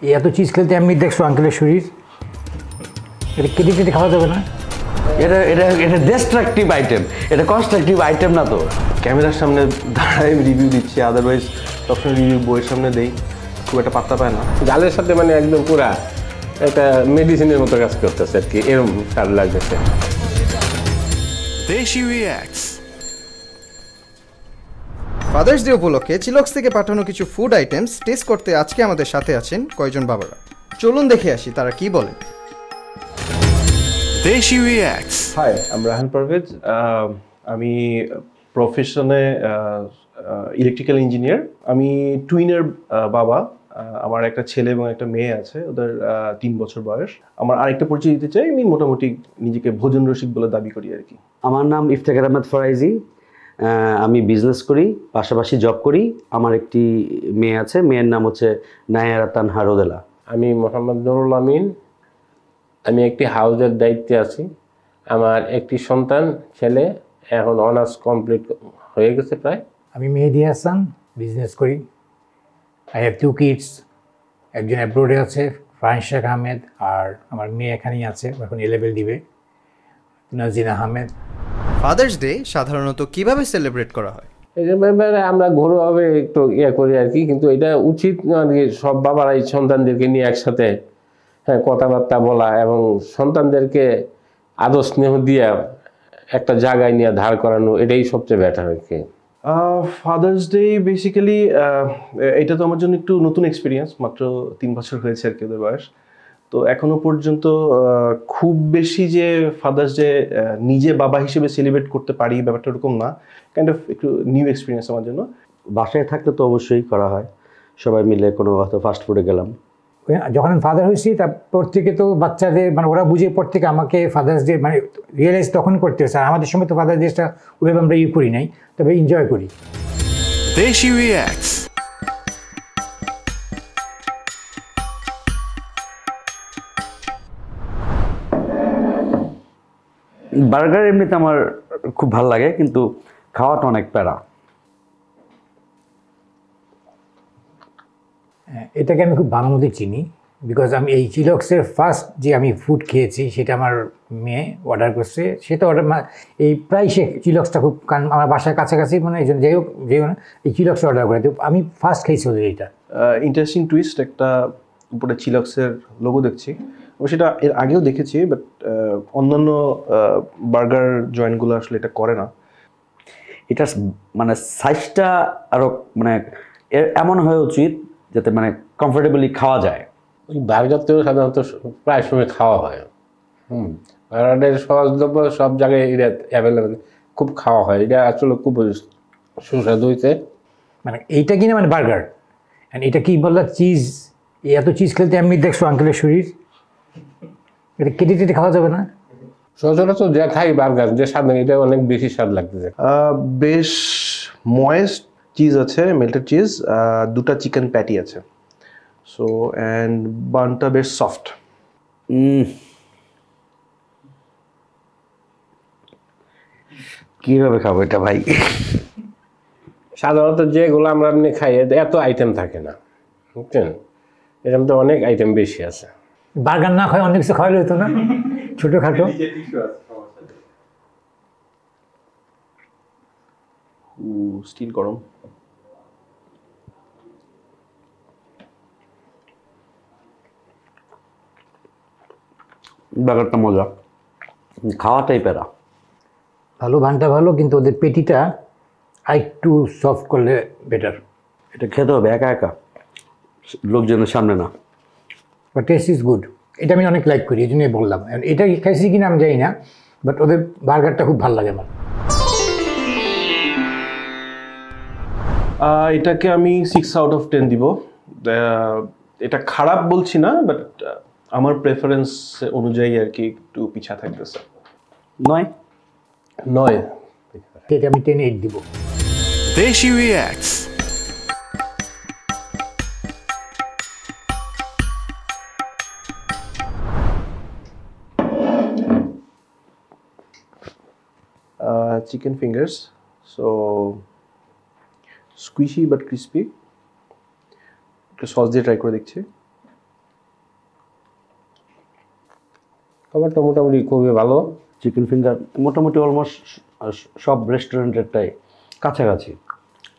এই এত চিজ খেলতে আমি দেখছো আঙ্কেলের শরীর, এটা কেটে কেটে খাওয়া যাবে না। এটা এটা এটা ডিস্ট্রাকটিভ আইটেম, এটা কনস্ট্রাকটিভ আইটেম না তো। ক্যামেরার সামনে দাঁড়ায় রিভিউ দিচ্ছি, আদারওয়াইজ সবসময় রিভিউ বইয়ের সামনে দেই, খুব একটা পাত্তা পায় না। জালের সাথে মানে একদম পুরা একটা মেডিসিনের মতো কাজ করতেছে আর কি, এরকম স্বাদ লাগতেছে। দেশি রিঅ্যাক্টস। ফাদার্স ডে উপলক্ষে চিলক্স থেকে পাঠানো কিছু ফুড আইটেমস টেস্ট করতে আজকে আমাদের সাথে আছেন কয়েকজন বাবারা। চলুন দেখে আসি তারা কি বলেন। দেশি রিঅ্যাক্টস। হাই, আমি রাহান পারভেজ। আমি প্রফেশনে ইলেকট্রিক্যাল ইঞ্জিনিয়ার। আমি টুইনের বাবা। আমার একটা ছেলে এবং একটা মেয়ে আছে, ওদের 3 বছর বয়স। আমার আরেকটা পরিচয় দিতে চাই, আমি মোটামুটি নিজেকে ভোজন রসিক বলে দাবি করি আর কি। আমার নাম ইফতেখার আহমেদ ফরাইজি। আমি বিজনেস করি, পাশাপাশি জব করি। আমার একটি মেয়ে আছে, মেয়ের নাম হচ্ছে নায়ারা তানহা রোদেলা। আমি মোহাম্মদ নুরুল আমিন। আমি একটি হাউজের দায়িত্বে আছি। আমার একটি সন্তান ছেলে, এখন অনার্স কমপ্লিট হয়ে গেছে প্রায়। আমি মেহেদি হাসান, বিজনেস করি। I have 2 kids. একজন অ্যাব্রোডে আছে, ফাহিম শেখ আহমেদ, আর আমার মেয়ে এখানেই আছে, এখন A-level দিবে, নাজিন আহমেদ। ফাদার্স ডে সাধারণত কিভাবে সেলিব্রেট করা হয়? এই ব্যাপারে আমরা ঘরোয়াভাবে একটু করি আর কি, কিন্তু এটা উচিত আর কি সব বাবারাই সন্তানদেরকে নিয়ে একসাথে কথাবার্তা বলা এবং সন্তানদেরকে আদর স্নেহ দিয়ে একটা জায়গায় নিয়ে ধার করানো, এটাই সবচেয়ে বেটার আর কি। ফাদার্স ডে বেসিক্যালি এটা তো আমার জন্য একটু নতুন এক্সপিরিয়েন্স, মাত্র 3 বছর হয়েছে আর কি ওদের বয়স। তো এখনো পর্যন্ত খুব বেশি যে ফাদার্স ডে নিজে বাবা হিসেবে সেলিব্রেট করতে পারি ব্যাপারটা এরকম না, কাইন্ড অফ একটু নিউ এক্সপিরিয়েন্স আমার জন্য। বাসায় থাকলে তো অবশ্যই করা হয়, সবাই মিলে কোনো হয়তো ফাস্ট ফুডে গেলাম। যখন আমি ফাদার হয়েছি তারপর থেকে তো বাচ্চাদের মানে ওরা বুঝে পর থেকে আমাকে ফাদার্স ডে মানে রিয়েলাইজ তখন করতে হয়েছে। আর আমাদের সময় তো ফাদার্স ডেটা ওইভাবে আমরা করি নাই, তবে এনজয় করি। দেশি রিঅ্যাক্টস। বার্গার এমনিতে আমার খুব ভালো লাগে, কিন্তু খাওয়াটা অনেক প্যারা। এটাকে আমি খুব ভালো মতো চিনি, বিকজ আমি এই চিলক্সের ফার্স্ট যে আমি ফুড খেয়েছি সেটা আমার মেয়ে অর্ডার করছে। সেটা অর্ডার এই প্রায় সে চিলক্সটা খুব, কারণ আমার বাসার কাছাকাছি, মানে এই জন্য যাই হোক না এই চিলক্সটা অর্ডার করে। তো আমি ফার্স্ট খেয়েছি ওদের এইটা। ইন্টারেস্টিং টুইস্ট, একটা উপরে চিলক্সের লোগো দেখছি, সেটা এর আগেও দেখেছি, বাট অন্যান্য বার্গার জয়েন্টগুলো আসলে এটা করে না। এটা মানে সাইজটা আরও মানে এমন হওয়া উচিত যাতে মানে কমফোর্টেবলি খাওয়া যায়। ওই বার্গার তো সাধারণত প্রায় সময় খাওয়া হয়। বার্গারের সহজলভ্য সব জায়গায় এটা অ্যাভেলেবেল, খুব খাওয়া হয়। এটা আসলে খুব সুস্বাদু হয়েছে। মানে এইটা কিনা মানে বার্গার, অ্যান্ড এটা কি বললা চিজ, এত চিজ খেলতে আমি দেখছো আঙ্কেলের শরীর, এটা কেটে কেটে খাওয়া যাবে না। সচরাচর যা খাই বার্গার যে স্বাদ, এটা অনেক বেশি স্বাদ লাগতেছে। বেশ ময়েস্ট চিজ আছে, মেল্টেড চিজ, 2টা চিকেন প্যাটি আছে, সো অ্যান্ড বানটা বেশ সফট। কীভাবে খাবো এটা ভাই? সাধারণত যেগুলো আমরা এমনি খাই এত আইটেম থাকে না, বুঝছেন, এরকম তো অনেক আইটেম বেশি আছে। বার্গার না খায় অনেক কিছু খাওয়ালে হতো না, ছোটোখাটো। স্টিল গরম। বার্গারটা মজা, খাওয়াটাই প্যারা। ভালো, ভানটা ভালো, কিন্তু ওদের পেটিটা আরেকটু সফট করলে বেটার। এটা খেতে হবে একা একা, লোকজনের সামনে না। বাট টেস্ট ইজ গুড, এটা আমি অনেক লাইক করি, এই জন্যই বললাম। এটা খাইছি কিনা আমি জানি না, বাট ওদের বার্গারটা খুব ভালো লাগে আমার। এটাকে আমি 6 আউট অফ 10 দিব। এটা খারাপ বলছি না, বাট আমার প্রেফারেন্স অনুযায়ী আর কি একটু পিছা থাকতেছে। 9 এটা আমি 10-8 দিব। দেশি reacts. Chicken fingers, so squishy but crispy. একটু সস দিয়ে ট্রাই করে দেখছি। খাবারটা মোটামুটি খুবই ভালো। চিকেন ফিঙ্গার মোটামুটি অলমোস্ট সব রেস্টুরেন্টেরটাই কাছাকাছি।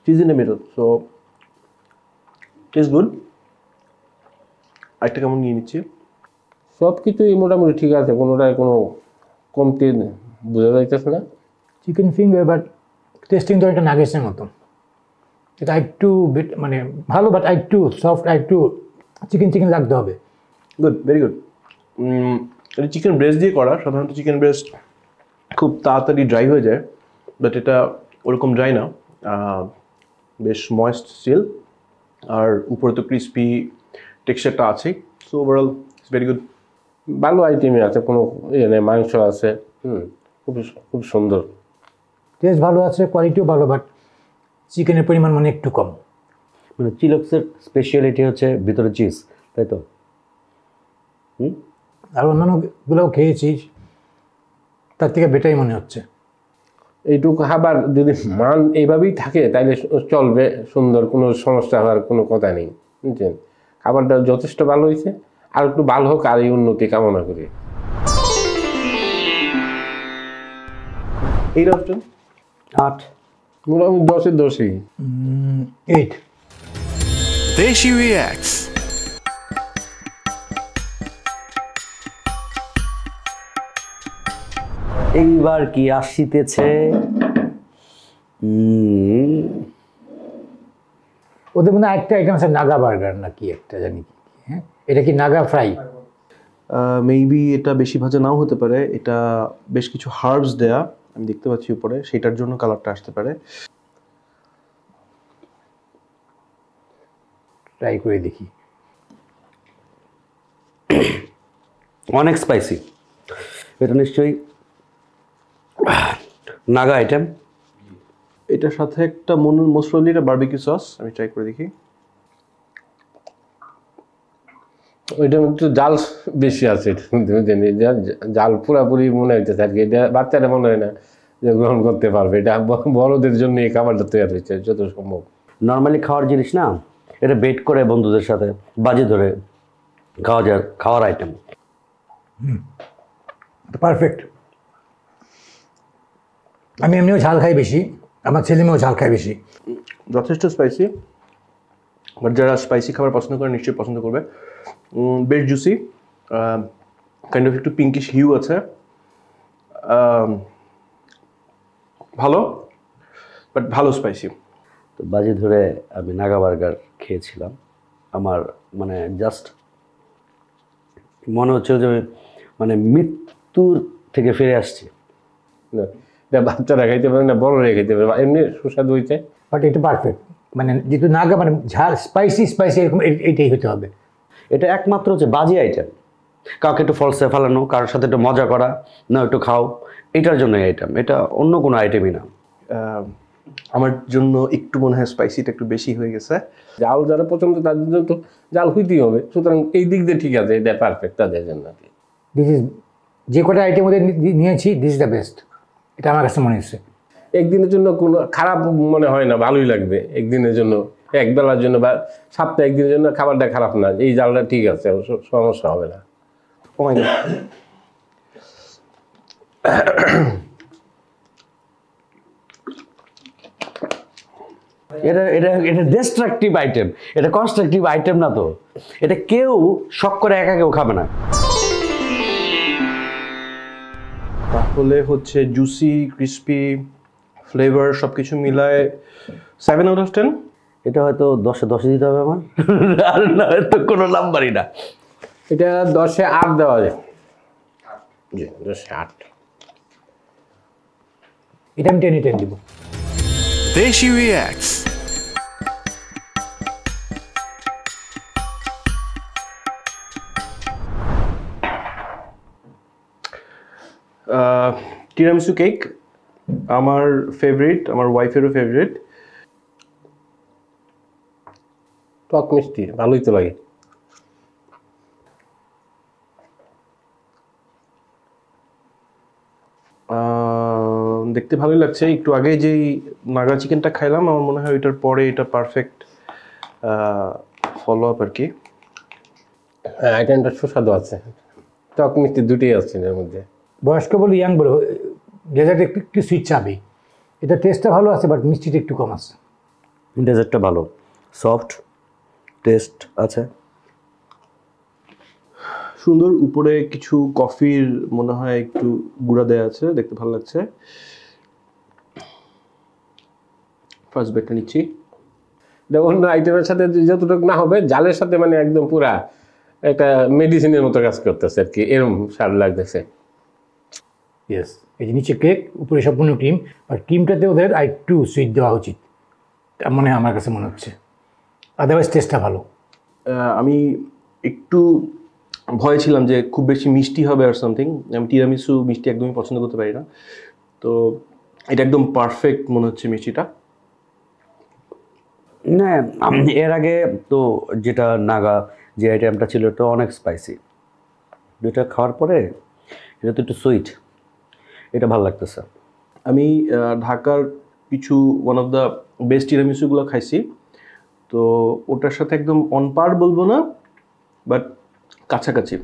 Cheese in the middle, so taste good. আরেকটা কেমন নিয়ে নিচ্ছি। সব কিছুই মোটামুটি ঠিক আছে, কোনোটায় কোনো কমতি বোঝা যাইতেছে না। চিকেন ফিঙ্গার বাট টেস্টিং তো একটা নাগেটসের মতো, এটা একটু মানে ভালো বাট একটু সফট, একটু চিকেন চিকেন লাগতে হবে। Good, very good. এটা চিকেন ব্রেস্ট দিয়ে করা। সাধারণত চিকেন ব্রেস্ট খুব তাড়াতাড়ি ড্রাই হয়ে যায়, বাট এটা ওরকম ড্রাই না, বেশ ময়েস্ট স্টিল, আর উপরে তো ক্রিস্পি টেক্সচারটা আছেই। So overall it's very good. ভালো আইটেমই আছে, কোনো ইয়ে নেই, মাংস আছে, খুব খুব সুন্দর। টেস্ট ভালো আছে, কোয়ালিটিও ভালো, বাট চিকেনের পরিমাণ মানে একটু কম। মানে চিলক্সের স্পেশালিটি হচ্ছে ভিতরে চিজ, তাই তো? আর অন্যান্যগুলোও খেয়েছি, তার থেকে বেটারই মনে হচ্ছে। এইটুকু খাবার যদি মান এইভাবেই থাকে তাহলে চলবে, সুন্দর, কোনো সমস্যা হওয়ার কোনো কথা নেই, বুঝছেন? খাবারটা যথেষ্ট ভালো হয়েছে, আর একটু ভালো হোক, আর এই উন্নতি কামনা করি। এই অপশন 8। মোটামুটি 10-এ 10ই। 8। Deshi Reacts. এইবার কি আসিতেছে? ওদের মধ্যে একটা আইটেম আছে নাগা বার্গার না কি একটা জানি কি, হ্যাঁ এটা কি নাগা ফ্রাই? মেবি এটা বেশি ভাজা নাও হতে পারে, এটা বেশ কিছু হার্বস দেয়া আমি দেখতে পাচ্ছি উপরে, সেটার জন্য কালারটা আসতে পারে। ট্রাই করে দেখি। অনেক স্পাইসি, এটা নিশ্চয়ই নাগা আইটেম। এটার সাথে একটা মোস্টলি এটা বারবিকিউ সস, আমি ট্রাই করে দেখি। ওইটার মধ্যে জাল বেশি আছে, জাল পুরাপুরি মনে হইতেছে আর কি। এটা বাচ্চারা মনে হয় না যে গ্রহণ করতে পারবে, এটা বড়দের জন্য এই খাবারটা তৈরি হয়েছে যত সম্ভব। নর্মালি খাওয়ার জিনিস না, এটা বেট করে বন্ধুদের সাথে বাজি ধরে খাওয়ার আইটেম। পারফেক্ট। আমি এমনিও ঝাল খাই বেশি, আমার ছেলে মেয়েও ঝাল খায় বেশি। যথেষ্ট স্পাইসি, বাট যারা স্পাইসি খাবার পছন্দ করে নিশ্চয়ই পছন্দ করবে। বেশ জুসি, কাইন্ড অফ একটু পিঙ্কিশ হিউ আছে, ভালো, বাট ভালো স্পাইসি। তো বাজি ধরে আমি নাগা বার্গার খেয়েছিলাম, আমার মানে জাস্ট মনে হচ্ছে যে মানে মৃত্যুর থেকে ফিরে আসছি। না, এটা বাচ্চারা খাইতে পারে না, বড়রা খাইতে পারে, এমনি সুস্বাদু হয়েছে। বাট এটা পারফেক্ট, মানে যেহেতু নাগা মানে ঝাল স্পাইসি এরকম এইটাই হতে হবে। এটা একমাত্র হচ্ছে বাজি আইটেম, কাউকে একটু ফলসে ফেলানো, কারোর সাথে একটু মজা করা, না একটু খাও, এটার জন্য আইটেম, এটা অন্য কোনো আইটেমই না। আমার জন্য একটু মনে হয় স্পাইসিটা একটু বেশি হয়ে গেছে। জাল যারা পছন্দ তাদের জন্য তো জাল হইতেই হবে, সুতরাং এই দিক দিয়ে ঠিক আছে, এটা পারফেক্ট তাদের জন্য আর কি। দিস ইজ, যে কটা আইটেম ওদের নিয়েছি দিস ইজ দ্য বেস্ট, এটা আমার কাছে মনে হচ্ছে। একদিনের জন্য কোনো খারাপ মনে হয় না, ভালোই লাগবে একদিনের জন্য, একবেলার জন্য বা সপ্তাহে একদিনের জন্য খাবারটা খারাপ না, এই জালটা ঠিক আছে, সমস্যা হবে না। ও মাই গড, এটা এটা এটা ডিস্ট্রাকটিভ আইটেম, এটা কনস্ট্রাকটিভ আইটেম না তো। এটা কেউ শখ করে একা কেউ খাবে না। তাহলে হচ্ছে জুসি, ক্রিস্পি, ফ্লেভার সব কিছু মিলায় 7 out of 10। এটা হয়তো 10-এ 10 দিতে হবে আমার, আর না তো কোনো নাম্বারই না। এটা 10-এ 8 দেওয়া যায়। জি, 10-এ 8। এটা আমি 10-এ 10 দিব। Deshi Reacts. টিরামিসু কেক আমার ফেভারিট, আমার ওয়াইফেরও ফেভারিট। টক মিষ্টি ভালোই তো লাগে। দেখতে ভালোই লাগছে। একটু আগে যেই নাগা চিকেনটা খাইলাম, আমার মনে হয় ওইটার পরে এটা পারফেক্ট ফলো আপ আর কি। হ্যাঁ, আইটেমটা সুস্বাদু আছে, টক মিষ্টি দুটোই আছে এর মধ্যে। বয়স্ক বলো ইয়াং বলো, ডেজার্ট একটু একটু সুইট চাবে। এটা টেস্টটা ভালো আছে, বাট মিষ্টিটা একটু কম আছে। ডেজার্টটা ভালো, সফট টেস্ট আছে। সুন্দর, উপরে কিছু কফির মনে হয় একটু গুঁড়া দেওয়া আছে, দেখতে ভালো লাগছে। ফার্স্ট বেটটা নিচ্ছি। অন্য আইটেমের সাথে যতটুকু না হবে, জালের সাথে মানে একদম পুরা একটা মেডিসিনের মতো কাজ করতেছে আর কি, এরকম স্বাদ লাগতেছে। ইয়েস, এই যে নিচে কেক, উপরে সম্পূর্ণ ক্রিম, আর ক্রিমটাতে ওদের আর একটু সুইট দেওয়া উচিত, মনে হয় আমার কাছে মনে হচ্ছে। আদারওয়াইজ টেস্টটা ভালো। আমি একটু ভয় ছিলাম যে খুব বেশি মিষ্টি হবে আর সামথিং। আমি তিরামিসু মিষ্টি একদমই পছন্দ করতে পারি না, তো এটা একদম পারফেক্ট মনে হচ্ছে মিষ্টিটা। না, এর আগে তো যেটা নাগা যে আইটেমটা ছিল এটা অনেক স্পাইসি, যেটা খাওয়ার পরে এটা তো একটু সুইট, এটা ভালো লাগতেছে। আমি ঢাকার কিছু ওয়ান অফ দ্য বেস্ট তিরামিসুগুলো খাইছি, তো ওটার সাথে একদম অন পার বলবো না, বাট কাছাকাছি।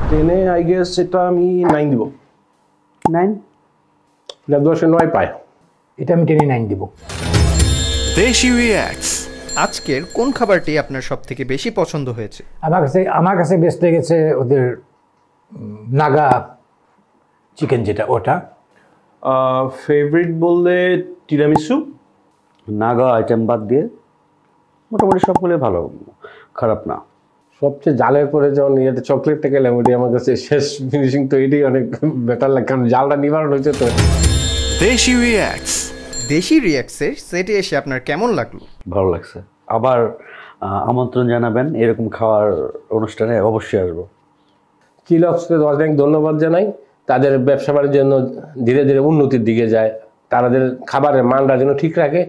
10-এ আই গেস এটা আমি 9 দিব। 9? এটা 10-এ 9 পায়। এটা আমি 10-এ 9 দিব। Deshi Reacts. আজকের কোন খাবারটি আপনার সব থেকে বেশি পছন্দ হয়েছে? আমার কাছে বেস্ট লেগেছে ওদের নাগা চিকেন, যেটা ওটা। ফেভারিট বললে তিরামিসু। নাগা আইটেম বাদ দিয়ে মোটামুটি সবগুলোই ভালো, খারাপ না। সবচেয়ে জালের পরে যখন ইয়েতে চকলেটটা খেলাম, ওটি আমার কাছে শেষ ফিনিশিং, তো এটাই অনেক বেটার লাগে, কারণ জালটা নিবারণ হয়েছে তো। Deshi Reacts. দেশি রিয়াক্টসের সেটে এসে আপনার কেমন লাগলো? ভালো লাগছে। আবার আমন্ত্রণ জানাবেন, এরকম খাওয়ার অনুষ্ঠানে অবশ্যই আসবো। চিলক্সকে অনেক ধন্যবাদ জানাই, তাদের ব্যবসা বাণিজ্যের জন্য ধীরে ধীরে উন্নতির দিকে যায়, তাদের খাবারের মানটা যেন ঠিক রাখে,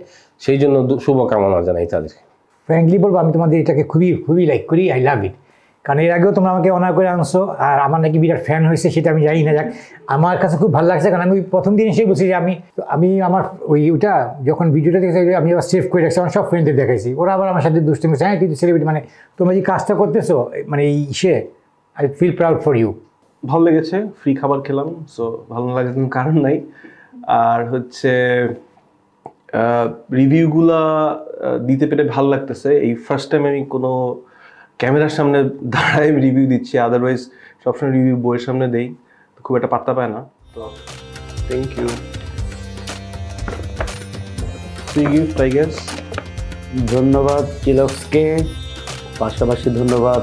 সেই জন্য শুভকামনা জানাই তাদেরকে। ফ্র্যাঙ্কলি বলবো, আমি তোমাদের এটাকে খুবই খুবই লাইক করি, আই লাভ ইট। কারণ এর আগেও তোমরা আমাকে অনার করে আনছো, আর আমার নাকি বিরাট ফ্যান হয়েছে, সেটা আমি জানি না। যাক, আমার কাছে খুব ভালো লাগছে, কারণ আমি প্রথম দিন এসে বলছি যে আমি আমার ওইটা যখন ভিডিওটা দেখেছি, আমি আবার সেভ করে রাখছি, আমার সব ফ্রেন্ডদের দেখাইছি, ওরা আবার আমার সাথে দুষ্টুমি করছে, হ্যাঁ কিন্তু সেলিব্রিটি, মানে তোমরা যে কাজটা করতেছো, মানে এই I feel proud for you. ভালো লেগেছে, ফ্রি খাবার খেলাম, সো ভালো না লাগার কোনো কারণ নাই। আর হচ্ছে রিভিউগুলা দিতে পেরে ভালো লাগতেছে। এই ফার্স্ট টাইম আমি কোনো ক্যামেরার সামনে দাঁড়ায় রিভিউ দিচ্ছি, আদারওয়াইজ সবসময় রিভিউ বইয়ের সামনে দেই, খুব একটা পাত্তা পায় না। তো thank you. Free gift I guess. ধন্যবাদ চিলক্সকে, পাশাপাশি ধন্যবাদ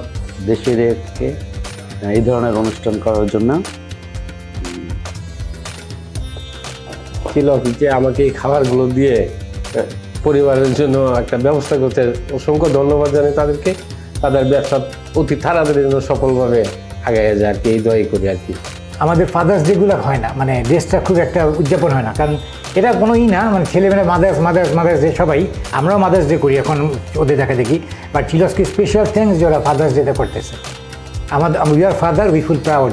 দেশি রিয়াক্টসকে এই ধরনের অনুষ্ঠান করার জন্য। চিলক্স যে আমাকে এই খাবারগুলো দিয়ে পরিবারের জন্য একটা ব্যবস্থা করতে অসংখ্য ধন্যবাদ জানাই তাদেরকে। তাদের ব্যবসা অতি তাড়াতাড়ি যেন সফলভাবে আগায় যায় আর কি, এই দোয়াই করি আর কি। আমাদের ফাদার্স ডেগুলো হয় না, মানে ডেসটা খুব একটা উদযাপন হয় না, কারণ এটা কোনো না, মানে ছেলেমেয়েরা মাদার্স ডে সবাই, আমরাও মাদার্স ডে করি এখন ওদের দেখা দেখি, বাট চিলক্সকে স্পেশাল থ্যাঙ্কস যে ওরা ফাদার্স ডেতে করতেছে। We are father, we feel proud